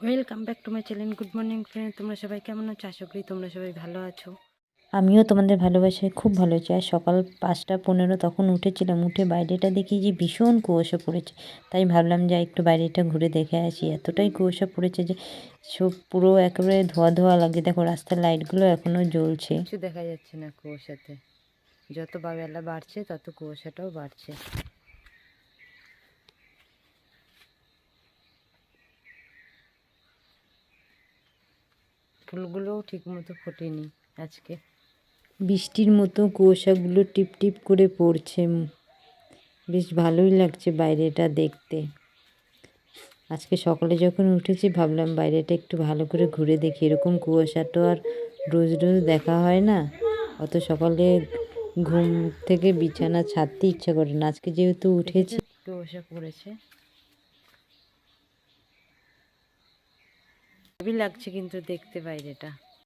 Welcome back to my channel. Good morning friend, তোমরা সবাই কেমন আছো? আশা করি তোমরা সবাই ভালো আছো। আমিও তোমাদের ভালোবাসায় খুব ভালো আছি। আর সকাল 5টা 15 তখন উঠেছিলাম, উঠে বাইরেটা দেখি যে ভীষণ কুয়াশা পড়েছে। তাই ভাবলাম যে একটু বাইরেটা ঘুরে দেখে আসি। এতটাই কুয়াশা পড়েছে যে সব পুরো একেবারে ধোয়া ধোয়া লাগে। দেখো রাস্তার লাইটগুলো এখনও জ্বলছে। কিছু দেখা যাচ্ছে না কুয়াশাতে। যত বেলা বাড়ছে তত কুয়াশাটাও বাড়ছে। ফুলগুলোও ঠিক মতো ফোটেনি আজকে। বৃষ্টির মতো কুয়াশাগুলো টিপ টিপ করে পড়ছে। বেশ ভালোই লাগছে বাইরেটা দেখতে। আজকে সকালে যখন উঠেছি ভাবলাম বাইরেটা একটু ভালো করে ঘুরে দেখি। এরকম কুয়াশা তো আর রোজ রোজ দেখা হয় না। অত সকালে ঘুম থেকে বিছানা ছাড়তে ইচ্ছা করে না। আজকে যেহেতু উঠেছি, কুয়াশা পড়েছে, ভালোই লাগছে কিন্তু দেখতে বাইরেটা।